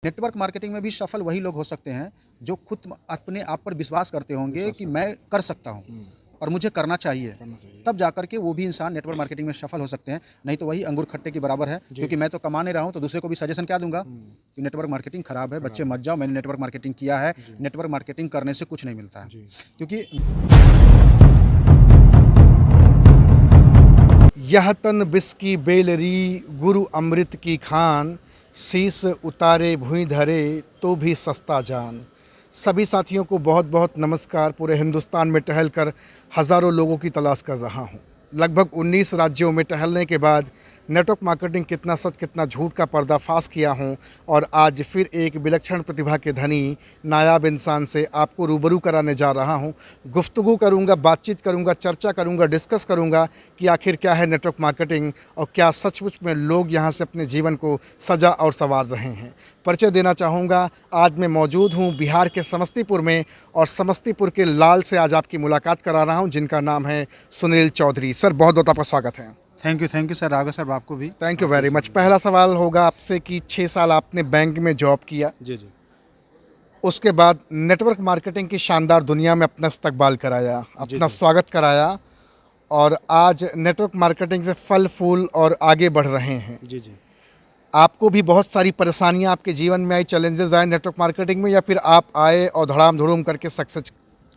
Network marketing में भी सफल वही लोग हो सकते हैं जो खुद अपने आप पर विश्वास करते होंगे कि मैं कर सकता हूँ और मुझे करना चाहिए। तब जाकर के वो भी इंसान नेटवर्क मार्केटिंग में सफल हो सकते हैं। नहीं तो वही अंगूर खट्टे के बराबर है, क्योंकि मैं तो कमा नहीं रहा हूँ तो दूसरे को भी सजेशन क्या दूंगा कि नेटवर्क मार्केटिंग खराब है, बच्चे मत जाओ, मैंने नेटवर्क मार्केटिंग किया है। नेटवर्क मार्केटिंग करने से कुछ नहीं मिलता है, क्योंकि यह तन बिस की बेलरी गुरु अमृत की खान, शीस उतारे भुई धरे तो भी सस्ता जान। सभी साथियों को बहुत बहुत नमस्कार। पूरे हिंदुस्तान में टहल कर हज़ारों लोगों की तलाश कर रहा हूँ। लगभग 19 राज्यों में टहलने के बाद नेटवर्क मार्केटिंग कितना सच कितना झूठ का पर्दाफाश किया हूँ और आज फिर एक विलक्षण प्रतिभा के धनी नायाब इंसान से आपको रूबरू कराने जा रहा हूँ। गुफ्तगू करूँगा, बातचीत करूँगा, चर्चा करूँगा, डिस्कस करूँगा कि आखिर क्या है नेटवर्क मार्केटिंग और क्या सचमुच में लोग यहाँ से अपने जीवन को सजा और संवार रहे हैं। परिचय देना चाहूँगा। आज मैं मौजूद हूँ बिहार के समस्तीपुर में और समस्तीपुर के लाल से आज आपकी मुलाकात करा रहा हूँ, जिनका नाम है सुनील चौधरी। सर बहुत बहुत आपका स्वागत है। Thank you sir. Raghav sir आपको भी थैंक यू वेरी मच। पहला सवाल होगा आपसे कि 6 साल आपने बैंक में जॉब किया, जी। उसके बाद नेटवर्क मार्केटिंग की शानदार दुनिया में अपना इस्तकबाल कराया, अपना स्वागत कराया और आज नेटवर्क मार्केटिंग से फल फूल और आगे बढ़ रहे हैं। जी। आपको भी बहुत सारी परेशानियां आपके जीवन में आई, चैलेंजेस आए नेटवर्क मार्केटिंग में, या फिर आप आए और धड़ाम धड़ूम करके सक्सेस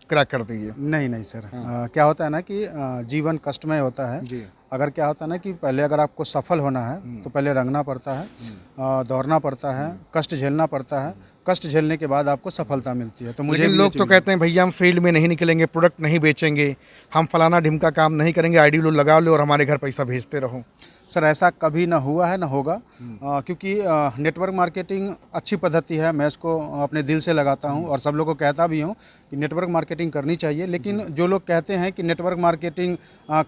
क्रैक कर दिए? नहीं सर। क्या होता है ना कि जीवन कष्टमय होता है जी। अगर क्या होता है ना कि पहले अगर आपको सफल होना है तो पहले रंगना पड़ता है, दौड़ना पड़ता है, कष्ट झेलना पड़ता है। कष्ट झेलने के बाद आपको सफलता मिलती है। तो मुझे लेकिन लोग तो कहते हैं भैया हम फील्ड में नहीं निकलेंगे, प्रोडक्ट नहीं बेचेंगे, हम फलाना ढिमका काम नहीं करेंगे, आईडी लो लगा लो और हमारे घर पैसा भेजते रहो। सर ऐसा कभी ना हुआ है ना होगा, क्योंकि नेटवर्क मार्केटिंग अच्छी पद्धति है। मैं इसको अपने दिल से लगाता हूं और सब लोगों को कहता भी हूं कि नेटवर्क मार्केटिंग करनी चाहिए। लेकिन जो लोग कहते हैं कि नेटवर्क मार्केटिंग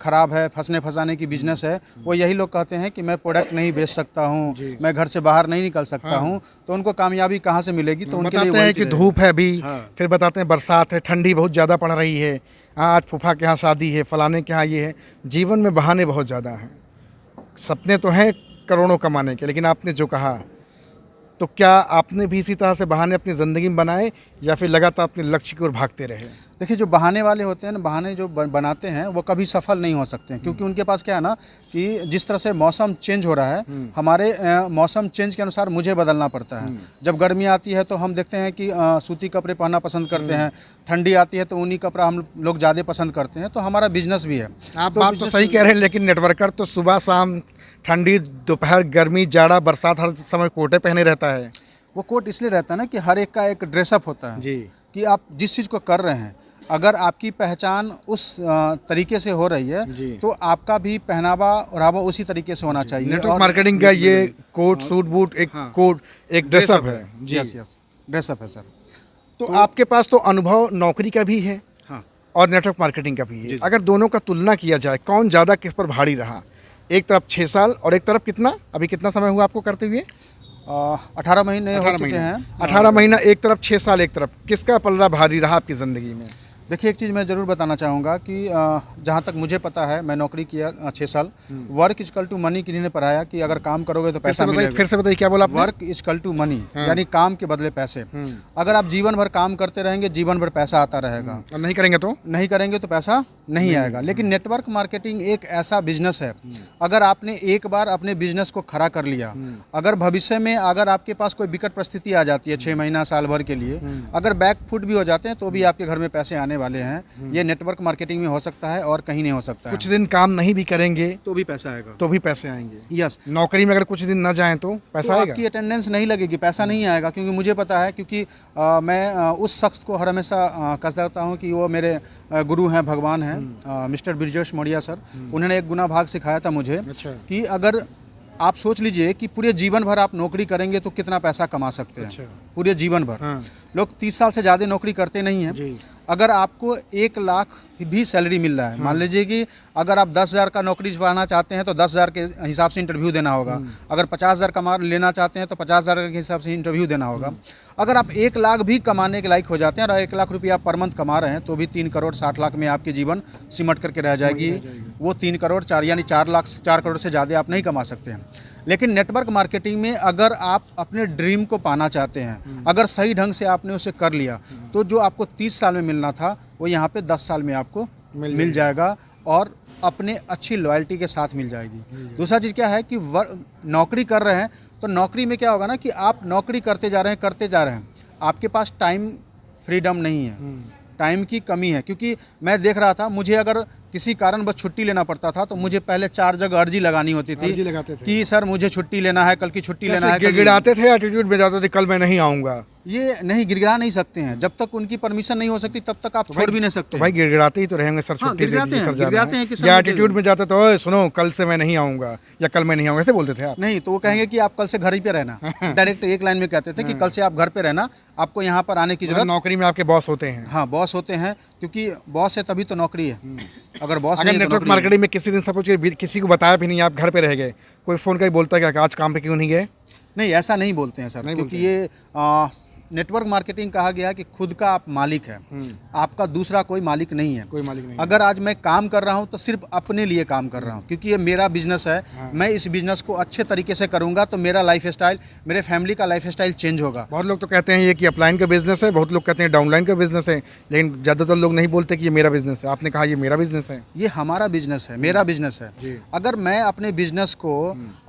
ख़राब है, फंसने फंसाने की बिजनेस है, वो यही लोग कहते हैं कि मैं प्रोडक्ट नहीं बेच सकता हूँ, मैं घर से बाहर नहीं निकल सकता हूँ, तो उनको कामयाबी कहाँ से मिलेगी? तो उनके लिए बताते हैं कि धूप है अभी, फिर बताते हैं बरसात है, ठंडी बहुत ज़्यादा पड़ रही है, आज फूफा के यहाँ शादी है, फलाने के यहाँ ये है। जीवन में बहाने बहुत ज़्यादा हैं। सपने तो हैं करोड़ों कमाने के, लेकिन आपने जो कहा, तो क्या आपने भी इसी तरह से बहाने अपनी ज़िंदगी में बनाए या फिर लगातार अपने लक्ष्य की ओर भागते रहे? देखिए, जो बहाने वाले होते हैं ना, बहाने जो बनाते हैं वो कभी सफल नहीं हो सकते हैं, क्योंकि उनके पास क्या है ना कि जिस तरह से मौसम चेंज हो रहा है, हमारे मौसम चेंज के अनुसार मुझे बदलना पड़ता है। जब गर्मी आती है तो हम देखते हैं कि सूती कपड़े पहनना पसंद करते हैं, ठंडी आती है तो ऊनी कपड़ा हम लोग ज़्यादा पसंद करते हैं। तो हमारा बिजनेस भी है। आप बात तो सही कह रहे हैं, लेकिन नेटवर्कर तो सुबह शाम, ठंडी दोपहर, गर्मी जाड़ा बरसात, हर समय कोटे पहने रहता है। वो कोट इसलिए रहता है ना कि हर एक का एक ड्रेसअप होता है जी। कि आप जिस चीज़ को कर रहे हैं, अगर आपकी पहचान उस तरीके से हो रही है तो आपका भी पहनावा ओढ़ावा उसी तरीके से होना चाहिए। नेटवर्क मार्केटिंग का ये कोट सूट बूट एक कोट एक ड्रेसअप है। यस ड्रेसअप है सर। तो आपके पास तो अनुभव नौकरी का भी है हाँ, और नेटवर्क मार्केटिंग का भी है। अगर दोनों का तुलना किया जाए, कौन ज़्यादा किस पर भारी रहा? एक तरफ 6 साल और एक तरफ कितना, अभी कितना समय हुआ आपको करते हुए? 18 महीने हो चुके हैं। 18 महीना एक तरफ, 6 साल एक तरफ। किसका पलड़ा भारी रहा आपकी ज़िंदगी में? देखिए, एक चीज़ मैं ज़रूर बताना चाहूँगा कि जहाँ तक मुझे पता है, मैं नौकरी किया 6 साल। वर्क इजकल टू मनी किन्हीं ने पढ़ाया कि अगर काम करोगे तो पैसा मिलेगा। फिर से बताइए क्या बोला आपने? वर्क इजकल टू मनी, यानी काम के बदले पैसे। अगर आप जीवन भर काम करते रहेंगे, जीवन भर पैसा आता रहेगा, और नहीं करेंगे तो पैसा नहीं आएगा। लेकिन नेटवर्क मार्केटिंग एक ऐसा बिजनेस है, अगर आपने एक बार अपने बिजनेस को खड़ा कर लिया, अगर भविष्य में अगर आपके पास कोई विकट परिस्थिति आ जाती है 6 महीना साल भर के लिए, अगर बैकफुट भी हो जाते हैं तो भी आपके घर में पैसे आने वाले हैं। ये नेटवर्क मार्केटिंग में हो सकता है और कहीं नहीं हो सकता है। कुछ दिन काम नहीं भी करेंगे तो भी पैसा आएगा, तो भी पैसे आएंगे। यस। नौकरी में अगर कुछ दिन न जाएं तो पैसा आएगा? आपकी अटेंडेंस नहीं लगेगी, पैसा नहीं आएगा। क्योंकि मुझे पता है, क्योंकि मैं उस शख्स को हर हमेशा कहता हूँ कि वो मेरे गुरु हैं, भगवान हैं, मिस्टर ब्रिजेश मौर्य सर। उन्होंने एक गुना भाग सिखाया था मुझे कि अगर आप सोच लीजिए कि पूरे जीवन भर आप नौकरी करेंगे तो कितना पैसा कमा सकते हैं। पूरे जीवन भर लोग 30 साल से ज़्यादा नौकरी करते नहीं हैं। अगर आपको 1 लाख भी सैलरी मिल रहा है, मान लीजिए कि अगर आप 10,000 का नौकरी पाना चाहते हैं तो 10,000 के हिसाब से इंटरव्यू देना होगा। अगर 50,000 कमा लेना चाहते हैं तो 50,000 के हिसाब से इंटरव्यू देना होगा। अगर आप 1 लाख भी कमाने के लायक हो जाते हैं और 1 लाख रुपया पर मंथ कमा रहे हैं तो भी 3 करोड़ 60 लाख में आपके जीवन सिमट करके रह जाएगी। वो 3 करोड़ 4 यानी 4 करोड़ से ज़्यादा आप नहीं कमा सकते हैं। लेकिन नेटवर्क मार्केटिंग में अगर आप अपने ड्रीम को पाना चाहते हैं, अगर सही ढंग से आपने उसे कर लिया, तो जो आपको 30 साल में मिलना था वो यहाँ पे 10 साल में आपको मिल जाएगा और अपने अच्छी लॉयल्टी के साथ मिल जाएगी। दूसरा चीज़ क्या है कि नौकरी कर रहे हैं तो नौकरी में क्या होगा ना कि आप नौकरी करते जा रहे हैं, आपके पास टाइम फ्रीडम नहीं है, टाइम की कमी है। क्योंकि मैं देख रहा था, मुझे अगर किसी कारणवश छुट्टी लेना पड़ता था तो मुझे पहले 4 जगह अर्जी लगानी होती थी कि सर मुझे छुट्टी लेना है, कल की छुट्टी लेना है। गिड़गिड़ाते थे, एटीट्यूड में जाते थे, कल मैं नहीं आऊँगा। ये नहीं, गिड़गिड़ा नहीं सकते हैं, जब तक उनकी परमिशन नहीं हो सकती तब तक आप छोड़ भी नहीं सकते। भाई गिड़गिड़ाते ही तो रहेंगे सर, छुट्टी दे दीजिए सर, गिड़गिड़ाते हैं कि या एटीट्यूड में जाते तो ओए सुनो कल से मैं नहीं आऊँगा या कल मैं नहीं आऊँगा, ऐसे बोलते थे आप? नहीं, तो वो कहेंगे कि आप कल से घर ही पे रहना। डायरेक्ट एक लाइन में कहते थे कि कल से आप घर पे रहना, आपको यहाँ पर आने की जरूरत। नौकरी में आपके बॉस होते हैं? हाँ, बॉस होते हैं, क्योंकि बॉस है तभी तो नौकरी है। अगर बॉस अगर नेटवर्क मार्केटिंग में किसी दिन सपोज किसी को बताया भी नहीं, आप घर पे रह गए, कोई फ़ोन करके बोलता है कि आज काम पे क्यों नहीं गए? नहीं, ऐसा नहीं बोलते हैं सर, क्योंकि ये नेटवर्क मार्केटिंग कहा गया कि खुद का आप मालिक है, आपका दूसरा कोई मालिक नहीं है। कोई मालिक नहीं। अगर आज मैं काम कर रहा हूं तो सिर्फ अपने लिए काम कर रहा हूं, क्योंकि ये मेरा बिजनेस है। मैं इस बिजनेस को अच्छे तरीके से करूंगा तो मेरा लाइफ स्टाइल, मेरे फैमिली का लाइफ स्टाइल चेंज होगा। बहुत लोग तो कहते हैं ये कि अपलाइन का बिजनेस है, बहुत लोग कहते हैं डाउनलाइन का बिजनेस है, लेकिन ज़्यादातर लोग नहीं बोलते कि ये मेरा बिजनेस है। आपने कहा ये मेरा बिजनेस है। ये हमारा बिजनेस है, मेरा बिजनेस है। अगर मैं अपने बिजनेस को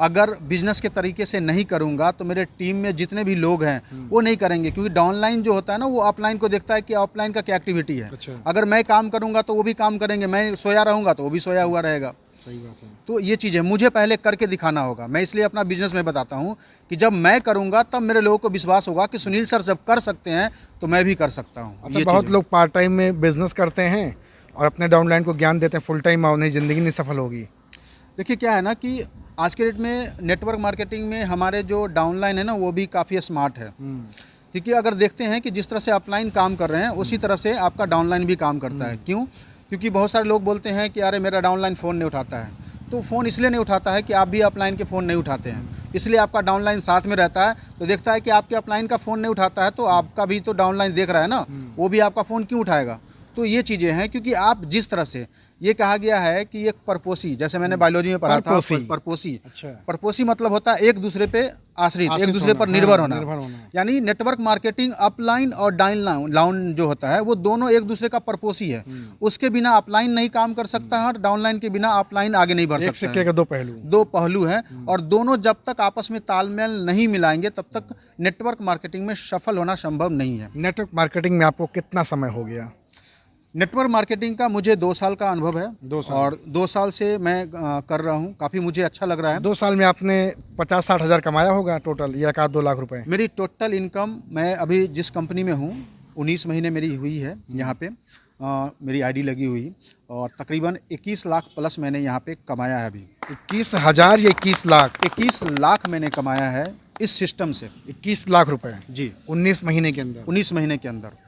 अगर बिजनेस के तरीके से नहीं करूंगा तो मेरे टीम में जितने भी लोग हैं वो नहीं करेंगे, क्योंकि डाउनलाइन जो होता है ना वो ऑफलाइन को देखता है कि ऑफलाइन का क्या एक्टिविटी है। अच्छा। अगर मैं काम करूंगा तो वो भी काम करेंगे, मैं सोया रहूंगा तो वो भी सोया हुआ रहेगा। सही बात है। तो ये चीज़ है, मुझे पहले करके दिखाना होगा। मैं इसलिए अपना बिजनेस में बताता हूँ कि जब मैं करूंगा तब मेरे लोगों को विश्वास होगा कि सुनील सर जब कर सकते हैं तो मैं भी कर सकता हूँ। अच्छा, बहुत लोग पार्ट टाइम में बिजनेस करते हैं और अपने डाउनलाइन को ज्ञान देते हैं, फुल टाइम उन्हें ज़िंदगी नहीं सफल होगी। देखिए क्या है ना कि आज के डेट में नेटवर्क मार्केटिंग में हमारे जो डाउनलाइन है ना वो भी काफ़ी स्मार्ट है, क्योंकि अगर देखते हैं कि जिस तरह से अपलाइन काम कर रहे हैं उसी तरह से आपका डाउनलाइन भी काम करता है। क्यों? क्योंकि बहुत सारे लोग बोलते हैं कि अरे मेरा डाउनलाइन फ़ोन नहीं उठाता है, तो फ़ोन इसलिए नहीं उठाता है कि आप भी अपलाइन के फ़ोन नहीं उठाते हैं, इसलिए आपका डाउनलाइन साथ में रहता है, तो देखता है कि आपके अपलाइन का फ़ोन नहीं उठाता है तो आपका भी तो डाउनलाइन देख रहा है ना, वो भी आपका फ़ोन क्यों उठाएगा। तो ये चीज़ें हैं, क्योंकि आप जिस तरह से ये कहा गया है कि एक परपोसी, जैसे मैंने बायोलॉजी में पढ़ा था, परपोसी। अच्छा। परपोसी मतलब होता है एक दूसरे पे आश्रित, एक दूसरे पर निर्भर होना। यानी नेटवर्क मार्केटिंग अपलाइन और डाउनलाइन जो होता है वो दोनों एक दूसरे का परपोसी है। उसके बिना अपलाइन नहीं काम कर सकता है और डाउनलाइन के बिना अपलाइन आगे नहीं बढ़ सकता है। एक सिक्के के दो पहलू हैं और दोनों जब तक आपस में तालमेल नहीं मिलाएंगे तब तक नेटवर्क मार्केटिंग में सफल होना संभव नहीं है। नेटवर्क मार्केटिंग में आपको कितना समय हो गया? नेटवर्क मार्केटिंग का मुझे 2 साल का अनुभव है। 2 साल। और 2 साल से मैं कर रहा हूँ, काफ़ी मुझे अच्छा लग रहा है। 2 साल में आपने 50-60 हज़ार कमाया होगा टोटल, या 1-2 लाख रुपए? मेरी टोटल इनकम, मैं अभी जिस कंपनी में हूँ 19 महीने मेरी हुई है यहाँ पे, मेरी आईडी लगी हुई, और तकरीबन 21 लाख प्लस मैंने यहाँ पे कमाया है अभी। 21,000 या 21 लाख? 21 लाख मैंने कमाया है इस सिस्टम से। 21 लाख रुपए जी, 19 महीने के अंदर? 19 महीने के अंदर।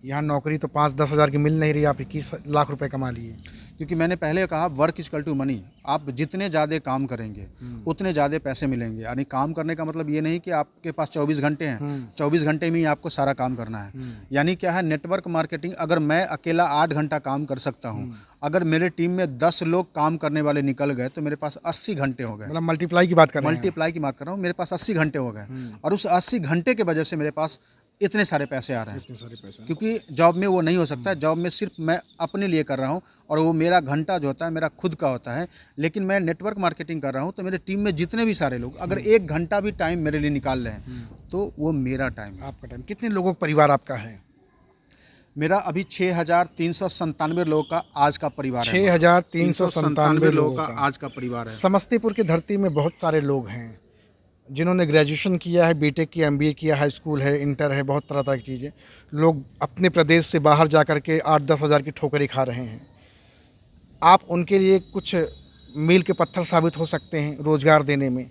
यहाँ नौकरी तो 5-10 हज़ार की मिल नहीं रही, आप 21 लाख रुपए कमा लिए। क्योंकि मैंने पहले कहा वर्क इजकल टू मनी, आप जितने ज़्यादा काम करेंगे उतने ज़्यादा पैसे मिलेंगे। यानी काम करने का मतलब ये नहीं कि आपके पास 24 घंटे हैं, 24 घंटे में ही आपको सारा काम करना है। यानी क्या है, नेटवर्क मार्केटिंग अगर मैं अकेला 8 घंटा काम कर सकता हूँ, अगर मेरे टीम में 10 लोग काम करने वाले निकल गए तो मेरे पास 80 घंटे हो गए। मतलब मल्टीप्लाई की बात कर रहे हैं? मल्टीप्लाई की बात कर रहा हूँ, मेरे पास 80 घंटे हो गए, और उस 80 घंटे के वजह से मेरे पास इतने सारे पैसे आ रहे हैं। इतने सारे पैसे, क्योंकि जॉब में वो नहीं हो सकता है, जॉब में सिर्फ मैं अपने लिए कर रहा हूँ और वो मेरा घंटा जो होता है मेरा खुद का होता है। लेकिन मैं नेटवर्क मार्केटिंग कर रहा हूँ तो मेरे टीम में जितने भी सारे लोग अगर 1 घंटा भी टाइम मेरे लिए निकाल रहे हैं तो वो मेरा टाइम है। आपका टाइम। कितने लोगों का परिवार आपका है? मेरा अभी 6,397 लोगों का आज का परिवार है। 6,397 लोगों का आज का परिवार है। समस्तीपुर की धरती में बहुत सारे लोग हैं जिन्होंने ग्रेजुएशन किया है, बीटेक किया, एमबीए किया, हाई स्कूल है, इंटर है, बहुत तरह तरह की चीज़ें। लोग अपने प्रदेश से बाहर जा कर के 8-10 हज़ार की ठोकरें खा रहे हैं। आप उनके लिए कुछ मील के पत्थर साबित हो सकते हैं रोज़गार देने में।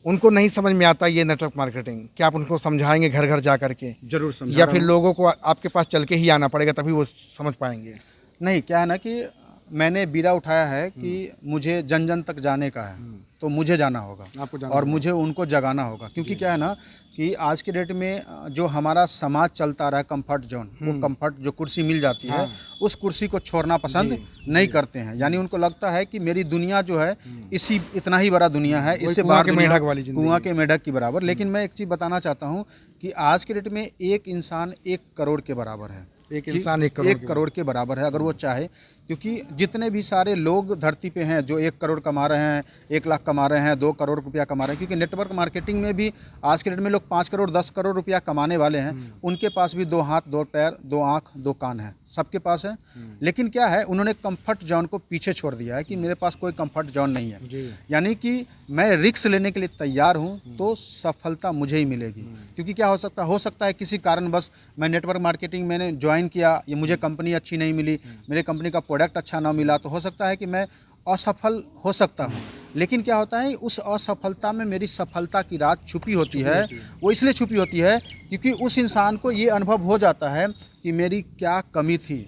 उनको नहीं समझ में आता ये नेटवर्क मार्केटिंग, क्या आप उनको समझाएंगे घर घर जा कर के? जरूर समझा। या फिर लोगों को आपके पास चल के ही आना पड़ेगा तभी वो समझ पाएंगे? नहीं, क्या है ना कि मैंने बीड़ा उठाया है कि मुझे जन जन तक जाने का है, तो मुझे जाना होगा आपको जाना और मुझे उनको जगाना होगा। क्योंकि क्या है ना कि आज के डेट में जो हमारा समाज चलता रहा है कंफर्ट जोन, वो कंफर्ट जो कुर्सी मिल जाती है उस कुर्सी को छोड़ना पसंद नहीं करते हैं। यानी उनको लगता है कि मेरी दुनिया जो है इसी इतना ही बड़ा दुनिया है, इससे बाहर मेढक वाली जिंदगी। कुआं के मेढक की बराबर। लेकिन मैं एक चीज़ बताना चाहता हूँ कि आज के डेट में एक इंसान 1 करोड़ के बराबर है। एक इंसान 1 करोड़ के बराबर है अगर वो चाहे। क्योंकि जितने भी सारे लोग धरती पे हैं जो 1 करोड़ कमा रहे हैं, 1 लाख कमा रहे हैं, 2 करोड़ रुपया कमा रहे हैं, क्योंकि नेटवर्क मार्केटिंग में भी आज के डेट में लोग 5 करोड़ 10 करोड़ रुपया कमाने वाले हैं। उनके पास भी 2 हाथ 2 पैर 2 आँख 2 कान है, सबके पास है। लेकिन क्या है, उन्होंने कंफर्ट जोन को पीछे छोड़ दिया है कि मेरे पास कोई कंफर्ट जोन नहीं है। यानी कि मैं रिस्क लेने के लिए तैयार हूँ तो सफलता मुझे ही मिलेगी। क्योंकि क्या हो सकता है किसी कारणवश मैं नेटवर्क मार्केटिंग मैंने ज्वाइन किया, ये मुझे कंपनी अच्छी नहीं मिली, मेरे कंपनी का प्रोडक्ट अच्छा ना मिला, तो हो सकता है कि मैं असफल हो सकता हूँ। लेकिन क्या होता है, उस असफलता में मेरी सफलता की राज छुपी होती है। वो इसलिए छुपी होती है क्योंकि उस इंसान को ये अनुभव हो जाता है कि मेरी क्या कमी थी,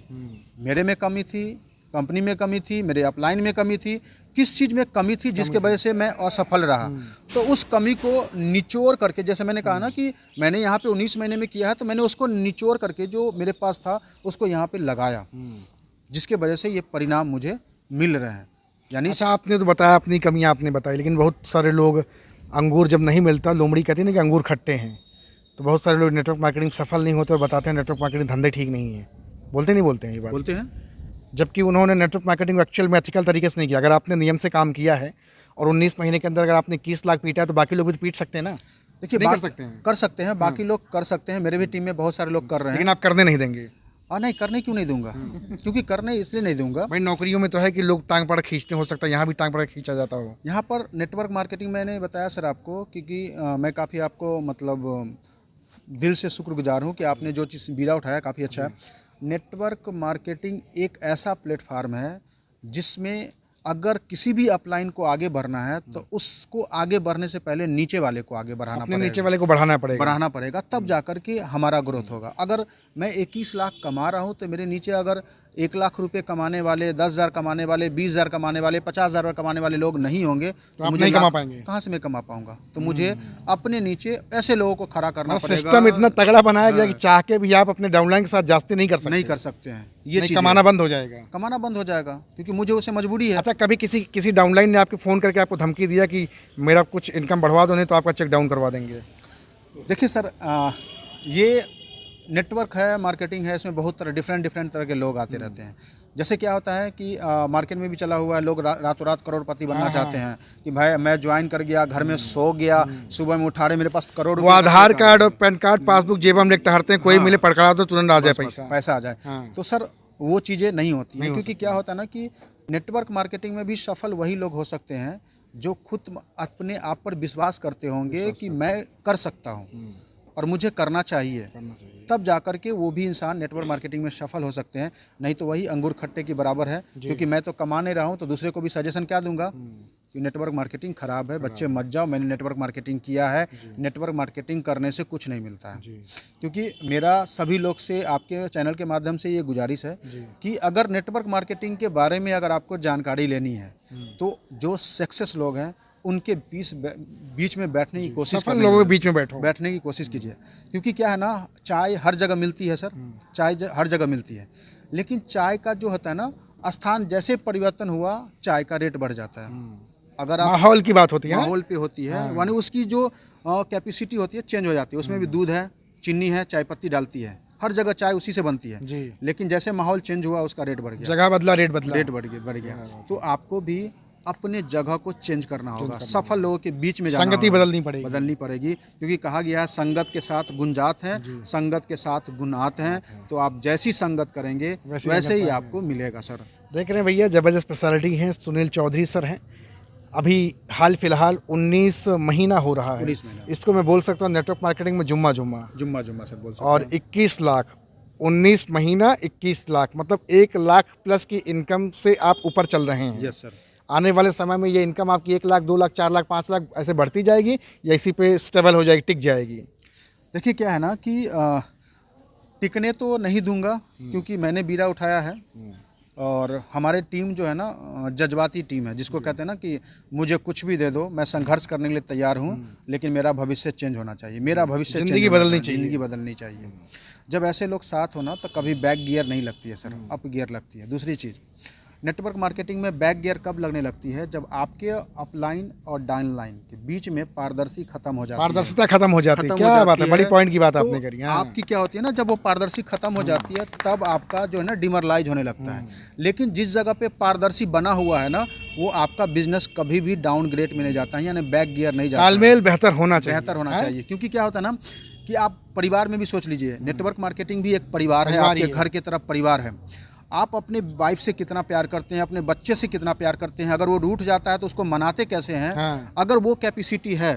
मेरे में कमी थी, कंपनी में कमी थी, मेरे अपलाइन में कमी थी, किस चीज़ में कमी थी जिसके वजह से मैं असफल रहा। तो उस कमी को निचोड़ करके, जैसे मैंने कहा ना कि मैंने यहाँ पे 19 महीने में किया है, तो मैंने उसको निचोड़ करके जो मेरे पास था उसको यहाँ पे लगाया, जिसके वजह से ये परिणाम मुझे मिल रहे हैं। यानी अच्छा, आपने तो बताया अपनी कमियां आपने बताई, लेकिन बहुत सारे लोग अंगूर जब नहीं मिलता, लोमड़ी कहती है ना कि अंगूर खट्टे हैं, तो बहुत सारे लोग नेटवर्क मार्केटिंग सफल नहीं होते और बताते हैं नेटवर्क मार्केटिंग धंधे ठीक नहीं है। बोलते नहीं बोलते हैं ये बात? बोलते हैं, जबकि उन्होंने नेटवर्क मार्केटिंग एक्चुअल में एथिकल तरीके से नहीं किया। अगर आपने नियम से काम किया है और 19 महीने के अंदर अगर आपने 21 लाख पीटा है, तो बाकी लोग भी तो पीट सकते हैं ना। देखिए कर सकते हैं, कर सकते हैं, बाकी लोग कर सकते हैं, मेरे भी टीम में बहुत सारे लोग कर रहे हैं। लेकिन आप करने नहीं देंगे? नहीं, करने क्यों नहीं दूंगा? क्योंकि करने इसलिए नहीं दूंगा, भाई नौकरियों में तो है कि लोग टांग पकड़ खींचते, हो सकता है यहाँ भी टांग पकड़ खींचा जाता हो। यहाँ पर नेटवर्क मार्केटिंग मैंने बताया सर आपको, क्योंकि मैं काफ़ी आपको मतलब दिल से शुक्रगुजार हूँ कि आपने जो चीज़ बीड़ा उठाया काफ़ी अच्छा है। नेटवर्क मार्केटिंग एक ऐसा प्लेटफार्म है जिसमें अगर किसी भी अपलाइन को आगे बढ़ना है तो उसको आगे बढ़ने से पहले नीचे वाले को आगे बढ़ाना पड़ेगा, नीचे वाले को बढ़ाना पड़ेगा, तब जाकर के हमारा ग्रोथ होगा। अगर मैं 21 लाख कमा रहा हूं तो मेरे नीचे अगर 1 लाख रुपए कमाने वाले, 10,000 कमाने वाले, 20,000 कमाने वाले, 50,000 कमाने वाले लोग नहीं होंगे तो मुझे नहीं कमा पाएंगे। कहाँ से मैं कमा पाऊंगा? तो मुझे अपने नीचे ऐसे लोगों को खड़ा करना पड़ेगा। सिस्टम इतना तगड़ा बनाया गया कि चाह के भी आप अपने डाउनलाइन के साथ जास्ती नहीं कर सकते हैं। ये चीज़ कमाना बंद हो जाएगा, क्योंकि मुझे उसे मजबूरी है। अच्छा, कभी किसी डाउनलाइन ने आपको फ़ोन करके आपको धमकी दिया कि मेरा कुछ इनकम बढ़वा दो, नहीं तो आपका चेक डाउन करवा देंगे? देखिए सर, ये नेटवर्क है, मार्केटिंग है, इसमें बहुत डिफरेंट तरह के लोग आते रहते हैं। जैसे क्या होता है कि मार्केट में भी चला हुआ है, लोग रातों रात करोड़पति बनना चाहते हैं कि भाई मैं ज्वाइन कर गया, घर में सो गया, सुबह में उठा रहे मेरे पास करोड़ वो आधार कार्ड और पैन कार्ड पासबुक जेब में लेकर टहरते हैं, कोई मिले पकड़ा दो तुरंत आ जाए पैसा आ जाए। तो सर वो चीज़ें नहीं होती हैं, क्योंकि क्या होता है ना कि नेटवर्क मार्केटिंग में भी सफल वही लोग हो सकते हैं जो खुद अपने आप पर विश्वास करते होंगे कि मैं कर सकता हूँ और मुझे करना चाहिए, तब जाकर के वो भी इंसान नेटवर्क मार्केटिंग में सफल हो सकते हैं। नहीं तो वही अंगूर खट्टे की बराबर है, क्योंकि मैं तो कमा नहीं रहा हूँ तो दूसरे को भी सजेशन क्या दूंगा कि नेटवर्क मार्केटिंग खराब है, बच्चे मत जाओ, मैंने नेटवर्क मार्केटिंग किया है, नेटवर्क मार्केटिंग करने से कुछ नहीं मिलता है। क्योंकि मेरा सभी लोग से, आपके चैनल के माध्यम से ये गुजारिश है कि अगर नेटवर्क मार्केटिंग के बारे में अगर आपको जानकारी लेनी है तो जो सक्सेस लोग हैं उनके बीच में बैठने की कोशिश करें, लोगों के बीच में बैठने की कोशिश कीजिए। क्योंकि क्या है ना, चाय हर जगह मिलती है सर, चाय हर जगह मिलती है, लेकिन चाय का जो होता है ना, स्थान जैसे परिवर्तन हुआ चाय का रेट बढ़ जाता है। अगर आप माहौल की बात होती है, माहौल पे होती है, यानी उसकी जो कैपेसिटी होती है चेंज हो जाती है। उसमें भी दूध है, चीनी है, चाय पत्ती डालती है, हर जगह चाय उसी से बनती है जी। लेकिन जैसे माहौल चेंज हुआ उसका रेट बढ़ गया, जगह बदला रेट बढ़ गया। तो आपको भी अपने जगह को चेंज करना होगा, सफल लोगों के बीच में जाना संगति होगा, बदलनी पड़ेगी, क्योंकि कहा गया है संगत के साथ गुण जात हैं, संगत के साथ गुण आते हैं। तो आप जैसी संगत करेंगे वैसे ही आपको मिलेगा सर। देख रहे हैं भैया, जबरदस्त पर्सनालिटी हैं, सुनील चौधरी सर हैं। अभी हाल फिलहाल 19 महीना हो रहा है, 19 महीना, इसको मैं बोल सकता हूँ नेटवर्क मार्केटिंग में जुम्मा सर बोल सकते और 21 लाख 19 महीना 21 लाख, मतलब 1 लाख प्लस की इनकम से आप ऊपर चल रहे हैं। Yes sir. आने वाले समय में ये इनकम आपकी 1 लाख 2 लाख 4 लाख 5 लाख ऐसे बढ़ती जाएगी या इसी पे स्टेबल हो जाएगी, टिक जाएगी? देखिए क्या है ना कि टिकने तो नहीं दूंगा, क्योंकि मैंने बीड़ा उठाया है, और हमारे टीम जो है ना जज्बाती टीम है, जिसको कहते हैं ना कि मुझे कुछ भी दे दो, मैं संघर्ष करने के लिए तैयार हूँ, लेकिन मेरा भविष्य चेंज होना चाहिए, मेरा भविष्य जिंदगी बदलनी चाहिए। ज़िंदगी बदलनी चाहिए। जब ऐसे लोग साथ हो ना तो कभी बैक गियर नहीं लगती है सर, अप गियर लगती है। दूसरी चीज़, नेटवर्क मार्केटिंग में बैक गियर कब लगने लगती है, जब आपके अपलाइन और डाउन लाइन के बीच में पारदर्शी खत्म हो जाती है। पारदर्शिता खत्म हो जाती है, खत्म हो क्या जाती बात है, बड़ी पॉइंट की बात तो आपने करी। हाँ। आपकी क्या होती है ना, जब वो पारदर्शी खत्म हो जाती है तब आपका जो है ना डिमोरलाइज होने लगता है। लेकिन जिस जगह पे पारदर्शी बना हुआ है ना, वो आपका बिजनेस कभी भी डाउन ग्रेड में नहीं जाता है, यानी बैक गियर नहीं जाता है। तालमेल बेहतर होना चाहिए। बेहतर होना हाँ? चाहिए, क्योंकि क्या होता है ना कि आप परिवार में भी सोच लीजिए, नेटवर्क मार्केटिंग भी एक परिवार है, परिवार ही आपके है। घर की तरफ परिवार है। आप अपने वाइफ से कितना प्यार करते हैं, अपने बच्चे से कितना प्यार करते हैं, अगर वो रूठ जाता है तो उसको मनाते कैसे हैं। हाँ। अगर वो कैपेसिटी है,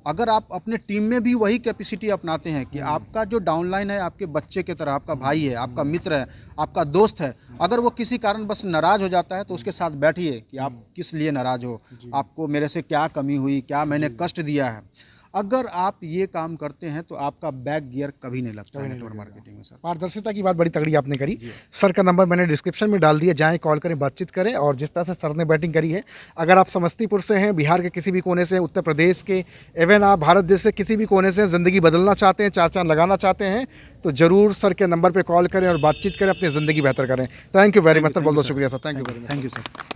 अगर आप अपने टीम में भी वही कैपेसिटी अपनाते हैं कि आपका जो डाउनलाइन है आपके बच्चे की तरह, आपका भाई है, आपका मित्र है, आपका दोस्त है, अगर वो किसी कारण बस नाराज हो जाता है तो उसके साथ बैठिए कि आप किस लिए नाराज हो, आपको मेरे से क्या कमी हुई, क्या मैंने कष्ट दिया है। अगर आप ये काम करते हैं तो आपका बैक गियर कभी नहीं लगता है नेटवर्क मार्केटिंग में सर। पारदर्शिता की बात बड़ी तगड़ी आपने करी। सर का नंबर मैंने डिस्क्रिप्शन में डाल दिया, जाएं, कॉल करें, बातचीत करें। और जिस तरह से सर ने बैटिंग करी है, अगर आप समस्तीपुर से हैं, बिहार के किसी भी कोने से, उत्तर प्रदेश के, इवन आप भारत देश से किसी भी कोने से ज़िंदगी बदलना चाहते हैं, चार चांद लगाना चाहते हैं, तो ज़रूर सर के नंबर पर कॉल करें और बातचीत करें, अपनी ज़िंदगी बेहतर करें। Thank you very much sir, बहुत बहुत शुक्रिया sir, thank you very much. Thank you sir.